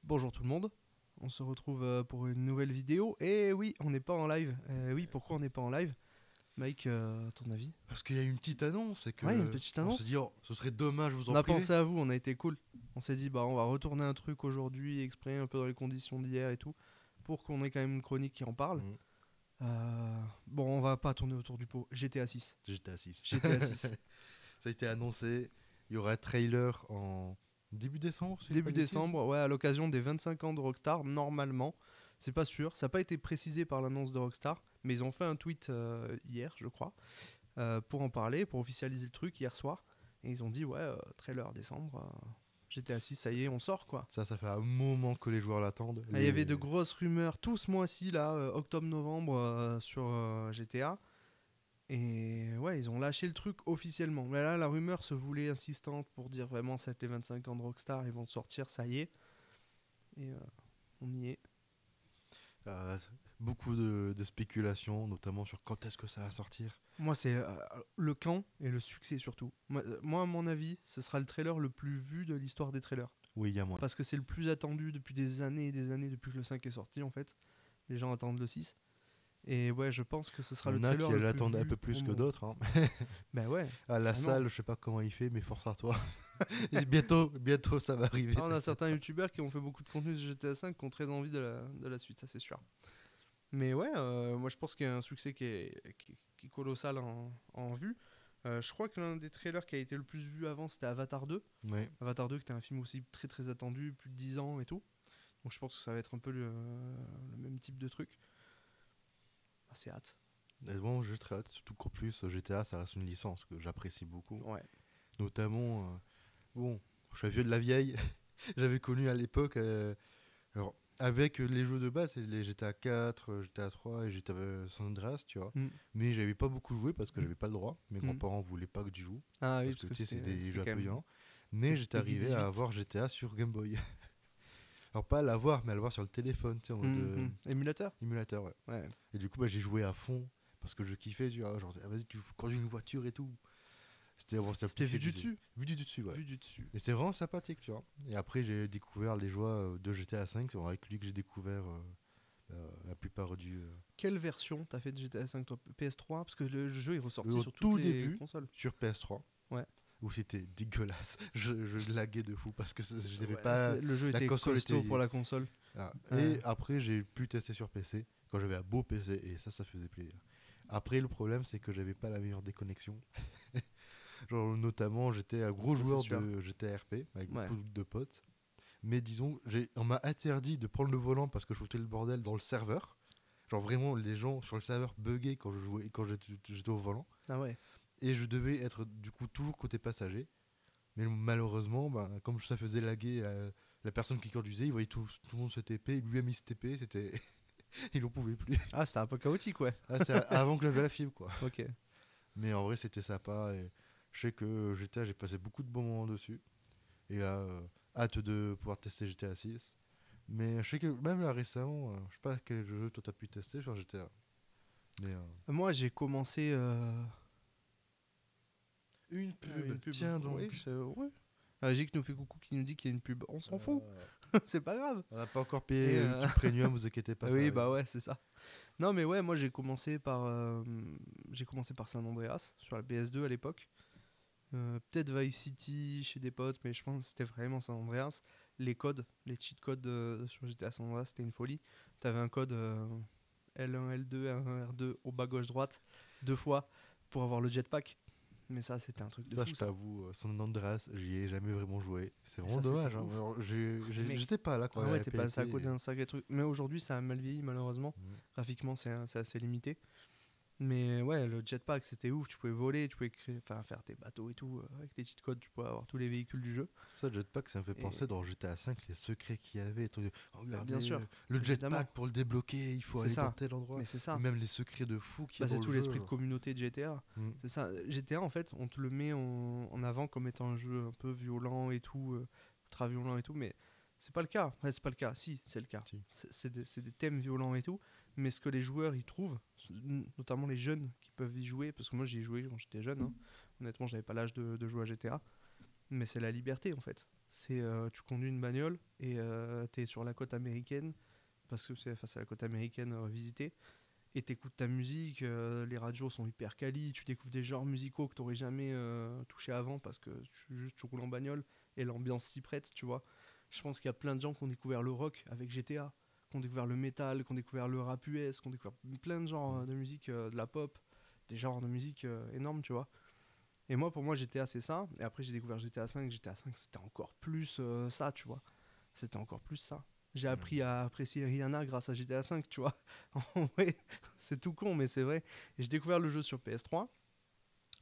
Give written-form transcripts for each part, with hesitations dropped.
Bonjour tout le monde, on se retrouve pour une nouvelle vidéo. Et oui, on n'est pas en live. Oui, pourquoi on n'est pas en live? Mike, à ton avis? Parce qu'il y a une petite annonce et Ouais, une que petite on s'est annonce. dit oh, ce serait dommage, vous On en a priver. pensé à vous, on a été cool. On s'est dit, bah on va retourner un truc aujourd'hui, exprès un peu dans les conditions d'hier et tout, pour qu'on ait quand même une chronique qui en parle. Mm. Bon, on va pas tourner autour du pot. GTA 6. J'étais à 6. GTA 6. Ça a été annoncé. Il y aura un trailer en début décembre, si je dis pas Début de bêtises. décembre, ouais, à l'occasion des 25 ans de Rockstar, normalement. C'est pas sûr, ça n'a pas été précisé par l'annonce de Rockstar, mais ils ont fait un tweet hier, je crois, pour en parler, pour officialiser le truc hier soir. Et ils ont dit, ouais, trailer décembre, GTA 6, ça y est, on sort quoi. Ça fait un moment que les joueurs l'attendent. Il y avait de grosses rumeurs tout ce mois-ci, là, octobre-novembre, sur GTA. Et ouais, ils ont lâché le truc officiellement. Mais là, la rumeur se voulait insistante pour dire vraiment, c'est les 25 ans de Rockstar, ils vont sortir, ça y est. Et on y est. Euh, Beaucoup de spéculations, notamment sur quand est-ce que ça va sortir. Moi, c'est le quand et le succès surtout. Moi, à mon avis, ce sera le trailer le plus vu de l'histoire des trailers. Oui, il y a moins. Parce que c'est le plus attendu depuis des années et des années, depuis que le 5 est sorti en fait. Les gens attendent le 6. Et ouais, je pense que ce sera Il y le en a trailer qui le plus l'attendent un vu peu au plus que monde. d'autres. Hein. Ben ouais. À la Vraiment. salle, je sais pas comment il fait, mais force à toi. Et bientôt, ça va arriver. Ah, on a certains youtubeurs qui ont fait beaucoup de contenu sur GTA 5 qui ont très envie de la suite, ça c'est sûr. Mais ouais, moi je pense qu'il y a un succès qui est colossal en vue. Je crois que l'un des trailers qui a été le plus vu avant c'était Avatar 2. Ouais. Avatar 2 qui était un film aussi très très attendu, plus de 10 ans et tout. Donc je pense que ça va être un peu le même type de truc. Assez hâte. Et bon, j'ai très hâte, surtout qu'en plus GTA ça reste une licence que j'apprécie beaucoup. Ouais. Notamment, bon, je suis un vieux de la vieille, j'avais connu à l'époque, alors, avec les jeux de base, c'est les GTA 4, GTA 3 et GTA San Andreas, tu vois. Mm. Mais j'avais pas beaucoup joué parce que Mm. j'avais pas le droit. Mes Mm. grands-parents voulaient pas que j'y joue. Ah oui, Parce parce que que tu sais, c'est des c'était jeux un quand peu même violents. Mais j'étais Peggy arrivé 18. à avoir GTA sur Game Boy. Alors pas à l'avoir, mais à l'avoir sur le téléphone, tu sais, en mode Émulateur. émulateur, ouais. Ouais. Et du coup, bah, j'ai joué à fond parce que je kiffais, tu vois. Genre, ah, vas-y, tu conduis une voiture et tout. C'était vu du pixelisé. dessus. Vu du dessus, ouais. Vu du dessus. Et c'est vraiment sympathique, tu vois. Et après, j'ai découvert les joies de GTA V. C'est avec lui que j'ai découvert la plupart du. Quelle version t'as fait de GTA 5 toi? PS3? Parce que le jeu est ressorti Au sur toutes tout les début, consoles. sur PS3. Ouais. Où c'était dégueulasse. Je laguais de fou parce que je n'avais Ouais, pas. le jeu La était console costaud était. pour la console. Ah. Ouais. Et après, j'ai pu tester sur PC quand j'avais un beau PC et ça faisait plaisir. Après, le problème, c'est que j'avais pas la meilleure déconnexion. Genre, notamment, j'étais un gros Ça, joueur c'est sûr. de GTA RP avec Ouais. beaucoup de potes. Mais disons, on m'a interdit de prendre le volant parce que je foutais le bordel dans le serveur. Genre vraiment, les gens sur le serveur buggaient quand je jouais, quand j'étais au volant. Ah ouais. Et je devais être du coup toujours côté passager. Mais malheureusement, bah, comme ça faisait laguer la personne qui conduisait, il voyait tout le monde se TP. Lui-même il se TP, c'était. Il en pouvait plus. Ah, c'était un peu chaotique, ouais. Ah, c'est avant que j'avais la fibre, quoi. Ok. Mais en vrai, c'était sympa. Et je sais que GTA, j'ai passé beaucoup de bons moments dessus. Et là, hâte de pouvoir tester GTA 6. Mais je sais que même là récemment, je sais pas quel jeu toi t'as pu tester sur GTA. Mais Moi, j'ai commencé. une pub. Une pub. Tiens donc. Oui, ouais. Gic nous fait coucou qui nous dit qu'il y a une pub. On s'en fout. C'est pas grave. On n'a pas encore payé Et, le truc premium, vous inquiétez pas. ça oui, arrive. bah ouais, c'est ça. Non, mais ouais, moi j'ai commencé par San Andreas sur la PS2 à l'époque. Peut-être Vice City chez des potes, mais je pense que c'était vraiment San Andreas. Les codes, les cheat codes sur GTA San Andreas, c'était une folie. T'avais un code L1, L2, R1, R2 au bas gauche droite, 2 fois pour avoir le jetpack. Mais ça, c'était un truc de Ça, fou. je Ça. t'avoue, San Andreas, j'y ai jamais vraiment joué. C'est Et vraiment ça, c'était dommage. Hein. ouf. Alors, Mec. j'étais pas là quand Ah il ouais, avait t'es passé à pété. côté d'un sacré truc. Mais aujourd'hui, ça a mal vieilli, malheureusement. Graphiquement, c'est assez limité. Mais ouais, le jetpack, c'était ouf. Tu pouvais voler, tu pouvais faire tes bateaux et tout. Avec les cheat codes, tu pouvais avoir tous les véhicules du jeu. Ça, jetpack, ça me fait Et- penser dans GTA V, les secrets qu'il y avait. Et tout. Regardez, bien sûr, le évidemment. jetpack pour le débloquer, il faut C'est aller ça. dans tel endroit. Mais c'est Et ça. même les secrets de fou qu'il y Bah, a c'est dans tout le jeu. l'esprit de Genre. communauté de GTA. Mm. C'est ça. GTA, en fait, on te le met en avant comme étant un jeu un peu violent et tout, ultra violent et tout, mais c'est pas le cas. Enfin, c'est pas le cas. Si, c'est le cas. Si. C'est des thèmes violents et tout, mais ce que les joueurs y trouvent, notamment les jeunes qui peuvent y jouer, parce que moi j'y ai joué quand j'étais jeune. Hein. Honnêtement, j'avais pas l'âge de jouer à GTA, mais c'est la liberté en fait. C'est tu conduis une bagnole et t'es sur la côte américaine parce que c'est la côte américaine visitée et t'écoutes ta musique, les radios sont hyper quali, tu découvres des genres musicaux que t'aurais jamais touché avant parce que tu roules en bagnole et l'ambiance s'y prête, tu vois. Je pense qu'il y a plein de gens qui ont découvert le rock avec GTA, qui ont découvert le métal, qui ont découvert le rap US, qui ont découvert plein de genres de musique, de la pop, des genres de musique énormes, tu vois. Et moi, pour moi, GTA, c'est ça. Et après, j'ai découvert GTA 5. GTA 5, c'était encore plus ça, tu vois. C'était encore plus ça. J'ai appris Mm. à apprécier Rihanna grâce à GTA 5, tu vois. En vrai, c'est tout con, mais c'est vrai. Et j'ai découvert le jeu sur PS3,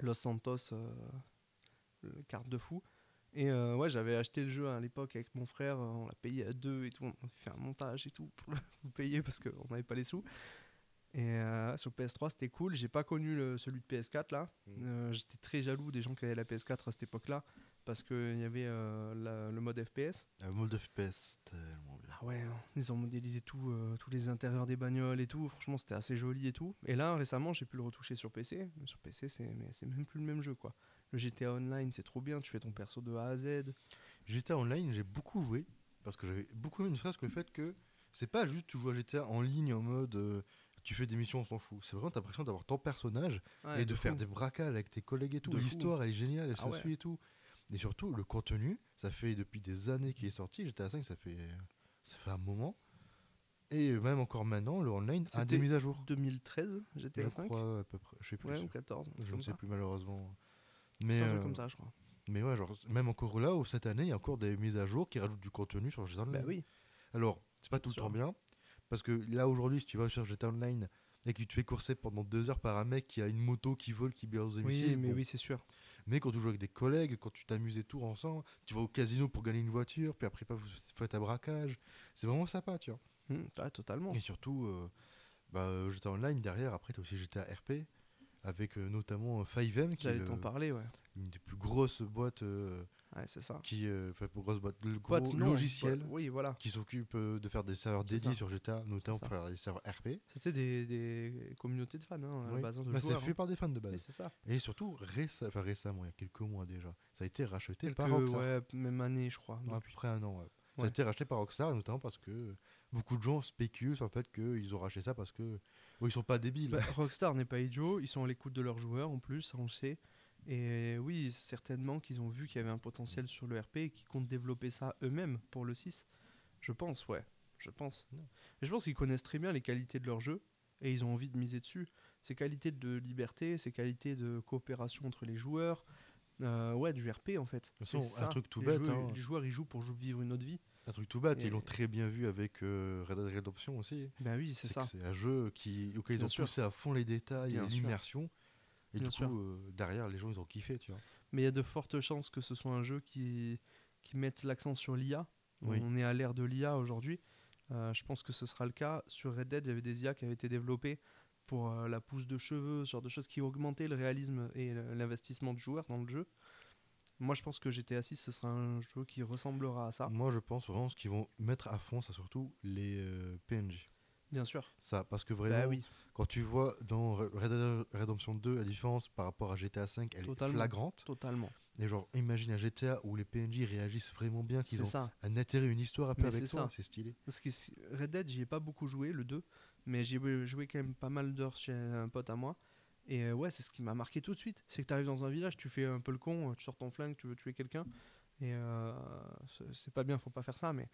Los Santos, carte de fou. Et ouais, j'avais acheté le jeu à l'époque avec mon frère. On l'a payé à deux et tout. On a fait un montage et tout pour le payer parce qu'on n'avait pas les sous. Et sur PS3, c'était cool. J'ai pas connu celui de PS4 là. Mm. J'étais très jaloux des gens qui avaient la PS4 à cette époque-là parce qu'il y avait le mode FPS. Un mode FPS, tellement bien. Ah ouais, hein, ils ont modélisé tout, tous les intérieurs des bagnoles et tout. Franchement, c'était assez joli et tout. Et là, récemment, j'ai pu le retoucher sur PC. Mais sur PC, c'est même plus le même jeu quoi. Le GTA Online, c'est trop bien. Tu fais ton perso de A à Z. GTA Online, j'ai beaucoup joué parce que j'avais beaucoup aimé ne serait-ce que le fait que c'est pas juste tu joues à GTA en ligne en mode tu fais des missions, on s'en fout. C'est vraiment t'as l'impression d'avoir ton personnage Ouais, et de de faire fou. des braquages avec tes collègues et tout. De fou. L'histoire elle est géniale, elle Ah se ouais. suit et tout. Et surtout le contenu, ça fait depuis des années qu'il est sorti. GTA 5, ça fait un moment. Et même encore maintenant, le online a des C'était mises à jour. 2013, Je GTA 5. crois à peu près, je sais plus. Ouais, ou 14, un truc Je ne comme sais ça. plus malheureusement. Mais C'est un truc comme ça, je crois. mais ouais, genre, même encore là, cette année, il y a encore des mises à jour qui rajoutent du contenu sur GTA Bah Online. oui, Alors, c'est pas bien tout le temps sûr. bien, parce que là, aujourd'hui, si tu vas sur GTA Online et que tu te fais courser pendant 2 heures par un mec qui a une moto qui vole, qui balance des Oui, missiles, mais bon. oui, c'est sûr. Mais quand tu joues avec des collègues, quand tu t'amuses et tout ensemble, tu vas au casino pour gagner une voiture, puis après, vous faites un braquage, c'est vraiment sympa, tu vois. Ouais, totalement. Et surtout, GTA Online, derrière, après, tu as aussi GTA RP, avec notamment 5M, qui est J'allais t'en parler, ouais. une des plus grosses boîtes Ouais, c'est ça. enfin, pour grosse boîte, le Boîte, gros non. logiciel Oui, voilà, qui s'occupe de faire des serveurs c'est dédiés ça. sur GTA, C'est notamment pour ça. faire les serveurs RP. C'était des communautés de fans, hein, à la Oui. base, hein, de Bah, c'est joueurs. fait Hein. par des fans de Oui, base. c'est ça. Et surtout, récemment, il y a quelques mois déjà, ça a été racheté Quelques, par Rockstar. ouais, même années, je crois, À peu depuis. près un an. Ouais. Ça a Ouais. été racheté par Rockstar, notamment parce que beaucoup de gens spéculent sur le fait qu'ils ont racheté ça parce que ils sont pas débiles. Bah, Rockstar n'est pas idiot, ils sont à l'écoute de leurs joueurs en plus, ça on le sait. Et oui, certainement qu'ils ont vu qu'il y avait un potentiel sur le RP et qu'ils comptent développer ça eux-mêmes pour le 6. Je pense, ouais. Je pense. Non. Mais je pense qu'ils connaissent très bien les qualités de leur jeu et ils ont envie de miser dessus. Ces qualités de liberté, ces qualités de coopération entre les joueurs. Ouais, du RP en fait. De toute C'est façon, un ça. truc tout bête, hein, Les joueurs ils jouent pour vivre une autre vie. un truc tout bête, Et ils l'ont très bien vu avec Red Dead Redemption aussi. ben oui, c'est C'est que ça. c'est un jeu auquel ils Bien ont sûr. poussé à fond les détails et Bien sûr. l'immersion. Et Bien du sûr. coup, derrière, les gens, ils ont kiffé, tu vois. Mais il y a de fortes chances que ce soit un jeu qui mette l'accent sur l'IA. Oui. On est à l'ère de l'IA aujourd'hui. Je pense que ce sera le cas. Sur Red Dead, il y avait des IA qui avaient été développées pour la pousse de cheveux, ce genre de choses qui augmentaient le réalisme et l'investissement du joueur dans le jeu. Moi, je pense que GTA 6, ce sera un jeu qui ressemblera à ça. Moi, je pense vraiment ce qu'ils vont mettre à fond, c'est surtout les PNJ. Bien sûr. Ça, parce que Bah vraiment, oui, quand tu vois dans Red Dead Redemption 2, la différence par rapport à GTA 5, elle est totalement. flagrante. Totalement. Et genre, imagine un GTA où les PNJ réagissent vraiment bien, qu'ils C'est ont ça. un intérêt, une histoire un peu Mais avec c'est toi, ça. c'est stylé. Parce que Red Dead, j'y ai pas beaucoup joué, le 2, mais j'y ai joué quand même pas mal d'heures chez un pote à moi. Et ouais, c'est ce qui m'a marqué tout de suite. C'est que tu arrives dans un village, tu fais un peu le con, tu sors ton flingue, tu veux tuer quelqu'un. Et c'est pas bien, faut pas faire ça, mais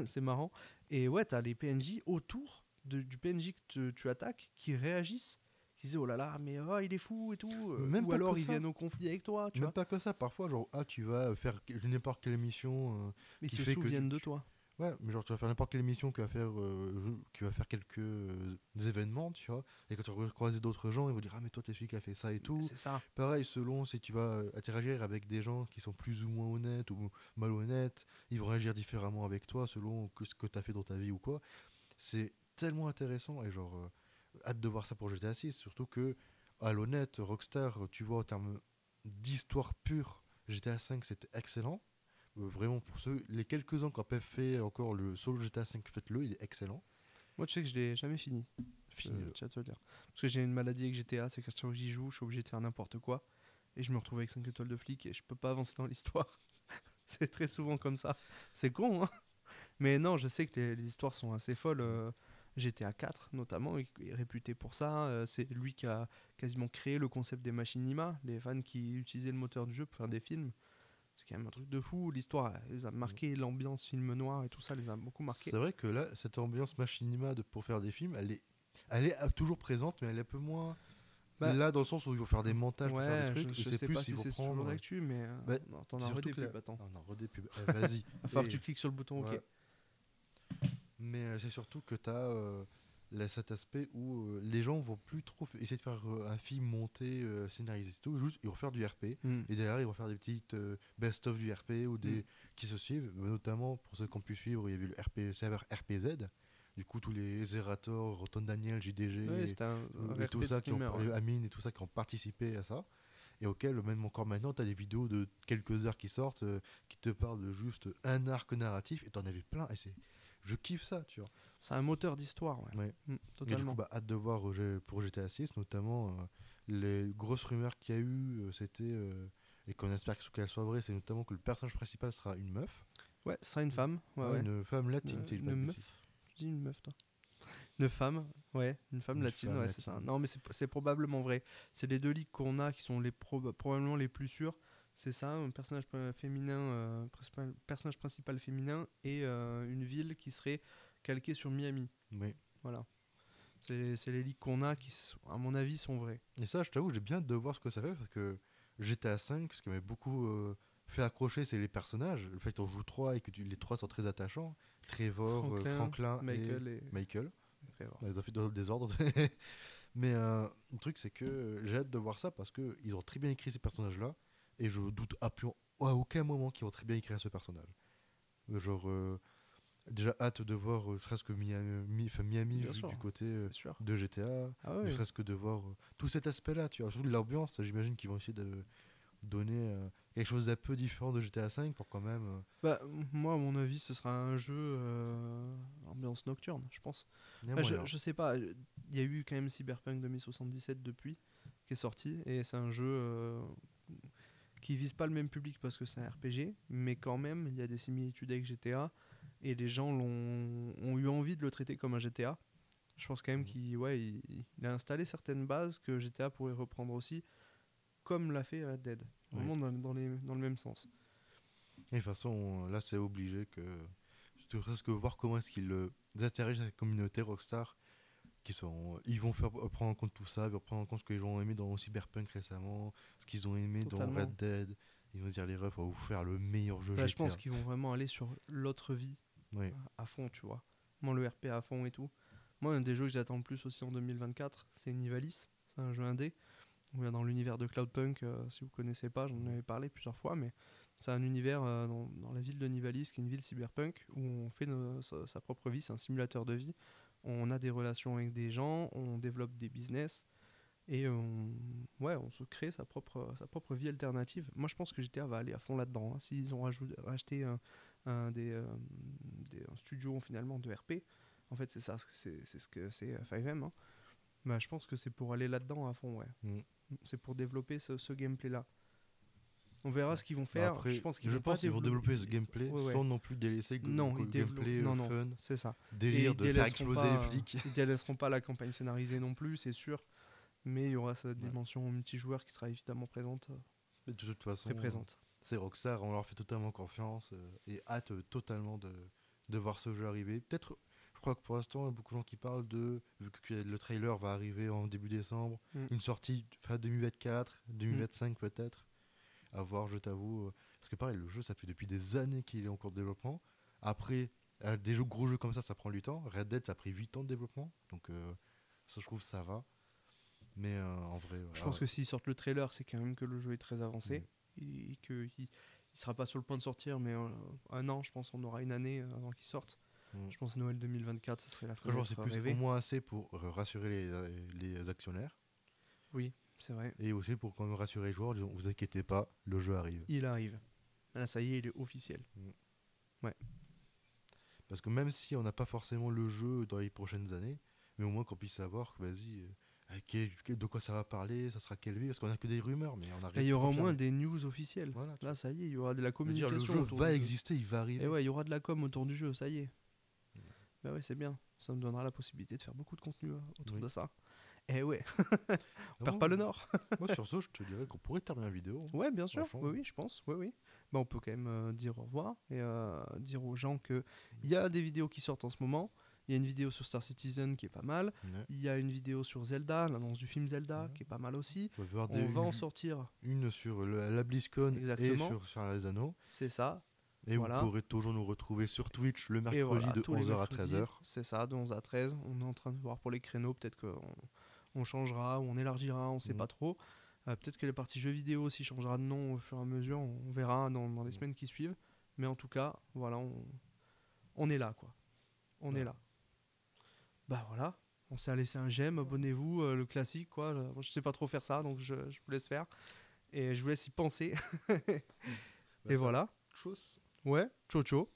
c'est marrant. Et ouais, t'as les PNJ autour du PNJ que tu attaques qui réagissent, qui disent oh là là, mais oh, il est fou et tout. Même Ou pas alors que ils ça. viennent au conflit avec toi, tu Même vois. pas que ça, parfois, genre, tu vas faire n'importe quelle mission Mais ils qui se fait que souviennent de toi. Ouais, mais genre tu vas faire n'importe quelle émission qui va faire quelques événements, tu vois, et quand tu vas croiser d'autres gens, ils vont dire ah mais toi t'es celui qui a fait ça et tout. C'est ça. Pareil, selon si tu vas interagir avec des gens qui sont plus ou moins honnêtes ou malhonnêtes, ils vont réagir différemment avec toi selon ce que t'as fait dans ta vie ou quoi. C'est tellement intéressant et genre hâte de voir ça pour GTA 6, surtout que à l'honnête, Rockstar, tu vois en termes d'histoire pure, GTA 5 c'était excellent. Vraiment pour ceux, les quelques-uns qui n'ont pas fait encore le solo GTA 5, faites-le, il est excellent. Moi, tu sais que je l'ai jamais fini. Finis-le. Tiens à te le dire. Parce que j'ai une maladie avec GTA, c'est que chaque fois que j'y joue, je suis obligé de faire n'importe quoi. Et je me retrouve avec 5 étoiles de flic et je peux pas avancer dans l'histoire. C'est très souvent comme ça. C'est con, hein. Mais non, je sais que les histoires sont assez folles. GTA 4, notamment, est réputé pour ça. C'est lui qui a quasiment créé le concept des machinima, les fans qui utilisaient le moteur du jeu pour faire des films. C'est quand même un truc de fou. L'histoire, elle les a marqués, l'ambiance film noir et tout ça les a beaucoup marqués. C'est vrai que là, cette ambiance machinima pour faire des films, elle est toujours présente, mais elle est un peu moins Bah, là dans le sens où ils vont faire des montages pour faire des ouais, trucs, et je c'est sais plus pas ils si vont c'est toujours prendre. d'actu, mais Bah, non, t'en c'est as surtout redé que pub, attends. Ah, non, redé pub. Vas-y. Il va falloir que Et- tu cliques sur le bouton ouais. OK. Mais c'est surtout que tu as cet aspect où les gens vont plus trop essayer de faire un film monté, scénarisé, c'est tout. Juste, ils vont faire du RP. Hmm. Et derrière, ils vont faire des petites best-of du RP ou des Mm. qui se suivent. Notamment, pour ceux qui ont pu suivre, il y avait le serveur RPZ. Du coup, tous les Zerator, Roton Daniel, JDG Ouais, c'était un et RP tout de ça, streamer. Ouais. Amine et tout ça qui ont participé à ça. Et auquel, même encore maintenant, tu as des vidéos de quelques heures qui sortent qui te parlent de juste un arc narratif. Et t'en avais plein. Et je kiffe ça, tu vois. C'est un moteur d'histoire, ouais. Ouais. Et du coup, Totalement. hâte de voir pour GTA 6, notamment les grosses rumeurs qu'il y a eu, et qu'on espère qu'elles soient vraies, c'est notamment que le personnage principal sera une meuf. Ouais, ce sera une femme. Ouais, Ah, ouais. une femme latine, si je dis pas de Une meuf. bêtises. Tu dis une meuf, toi. Une femme, ouais, une femme Une latine, femme ouais, c'est ça. latine. Non, mais c'est probablement vrai. C'est les deux ligues qu'on a qui sont probablement les plus sûrs. C'est ça, un personnage féminin, personnage principal féminin et une ville qui serait calquée sur Miami. Oui. Voilà. C'est les ligues qu'on a qui, à mon avis, sont vraies. Et ça, je t'avoue, j'ai bien hâte de voir ce que ça fait parce que GTA 5, ce qui m'avait beaucoup fait accrocher, c'est les personnages. Le fait qu'on joue trois et que les trois sont très attachants. Trevor, Franklin Michael et Michael. Trevor. Ils ont fait dans le désordre. Mais le truc, c'est que j'ai hâte de voir ça parce qu'ils ont très bien écrit ces personnages-là. Et je doute à aucun moment qu'ils vont très bien écrire ce personnage. Genre, déjà hâte de voir ne serait-ce que Miami Bien vu sûr, du côté c'est sûr. de GTA. Ah Ne ouais. serait-ce que de voir tout cet aspect-là, tu vois. Surtout l'ambiance, j'imagine qu'ils vont essayer de donner quelque chose d'un peu différent de GTA 5 pour quand même. Bah, moi, à mon avis, ce sera un jeu ambiance nocturne, je pense. Il y a Ah, moyen. je sais pas, il y a eu quand même Cyberpunk 2077 depuis, qui est sorti, et c'est un jeu qui vise pas le même public parce que c'est un RPG, mais quand même, il y a des similitudes avec GTA, et les gens ont eu envie de le traiter comme un GTA. Je pense quand même qu'il il a installé certaines bases que GTA pourrait reprendre aussi, comme l'a fait Red Dead, vraiment dans le même sens. Et de toute façon, là, c'est obligé que. Ne serait-ce que voir comment est-ce qu'ils interagissent avec la communauté Rockstar. Ils vont prendre en compte tout ça, ils vont prendre en compte ce que les gens ont aimé dans Cyberpunk récemment, ce qu'ils ont aimé Totalement. dans Red Dead. Ils vont se dire les refs, on va vous faire le meilleur jeu Bah, GTA. je pense qu'ils vont vraiment aller sur l'autre vie Oui. à fond, tu vois. Moi, le RP à fond et tout. Moi, un des jeux que j'attends le plus aussi en 2024, c'est Nivalis. C'est un jeu indé. On est dans l'univers de Cloudpunk. Si vous connaissez pas, j'en avais parlé plusieurs fois, mais c'est un univers dans la ville de Nivalis, qui est une ville cyberpunk, où on fait sa propre vie. C'est un simulateur de vie. On a des relations avec des gens, on développe des business et on se crée sa propre vie alternative. Moi, je pense que GTA va aller à fond là-dedans, hein. S'ils ont racheté un studio finalement de RP, en fait, c'est ça, c'est ce que c'est 5M. Hein. Bah, je pense que c'est pour aller là-dedans à fond, ouais. Mm. C'est pour développer ce gameplay-là. On verra ce qu'ils vont faire. Après, je pense qu'ils vont développer ce gameplay Ouais, ouais. sans non plus délaisser le Non, ils gameplay non, fun, c'est ça. délire Et de faire exploser les flics. Ils délaisseront pas la campagne scénarisée non plus, c'est sûr. Mais il y aura cette dimension multijoueur qui sera évidemment présente, Mais de toute façon, très présente. c'est Rockstar, on leur fait totalement confiance et hâte totalement de voir ce jeu arriver. Peut-être, je crois que pour l'instant, il y a beaucoup de gens qui parlent vu que le trailer va arriver en début décembre, une sortie fin 2024, 2025 peut-être. À voir, je t'avoue. Parce que pareil, le jeu, ça fait depuis des années qu'il est en cours de développement. Après, des gros jeux comme ça prend du temps. Red Dead, ça a pris 8 ans de développement. Donc, ça, je trouve, ça va. Mais en vrai. Je pense que s'ils sortent le trailer, c'est quand même que le jeu est très avancé. Et qu'il ne sera pas sur le point de sortir, mais un an, je pense, on aura une année avant qu'il sorte. Je pense que Noël 2024, ce serait la fin. C'est plus au moins assez pour rassurer les actionnaires. Oui, c'est vrai. Et aussi pour quand même rassurer les joueurs, disons, vous inquiétez pas, le jeu arrive. Il arrive. Là, ça y est, il est officiel. Ouais. Parce que même si on n'a pas forcément le jeu dans les prochaines années, mais au moins qu'on puisse savoir que vas-y, de quoi ça va parler, ça sera quelle vie, parce qu'on a que des rumeurs, mais on a rien Et il y de aura au moins confirmé. des news officielles. Voilà, tu Là, vois. ça y est, il y aura de la Je veux dire, communication le jeu autour va du jeu. exister, il va arriver. Et ouais, il y aura de la com autour du jeu, ça y est. Bah ouais, c'est bien. Ça me donnera la possibilité de faire beaucoup de contenu autour Oui. de ça. Et ouais, on Non, perd pas le nord. moi, sur ce, je te dirais qu'on pourrait terminer la vidéo. Ouais, bien sûr. Franchement. Oui, oui, je pense. Oui, oui. Bah, on peut quand même dire au revoir et dire aux gens que il y a des vidéos qui sortent en ce moment. Il y a une vidéo sur Star Citizen qui est pas mal. Ouais. Il y a une vidéo sur Zelda, l'annonce du film Zelda, Ouais. qui est pas mal aussi. On va voir On va en sortir. une sur la BlizzCon Exactement. et sur les anneaux. C'est ça. Et Voilà. vous pourrez toujours nous retrouver sur Twitch le Et mercredi voilà, de tous les 11h à mercredis, 13h. c'est ça, de 11 à 13. On est en train de voir pour les créneaux. Peut-être qu'on changera ou on élargira, on sait Mhm. pas trop. Peut-être que les parties jeux vidéo aussi changera de nom au fur et à mesure. On verra dans les semaines qui suivent. Mais en tout cas, voilà, on est là, quoi. On est là. Bah voilà. On s'est laissé un j'aime, abonnez-vous, le classique, quoi. Moi, je sais pas trop faire ça, donc je vous laisse faire. Et je vous laisse y penser. Et ça- voilà. Chose. Ouais, ciao ciao.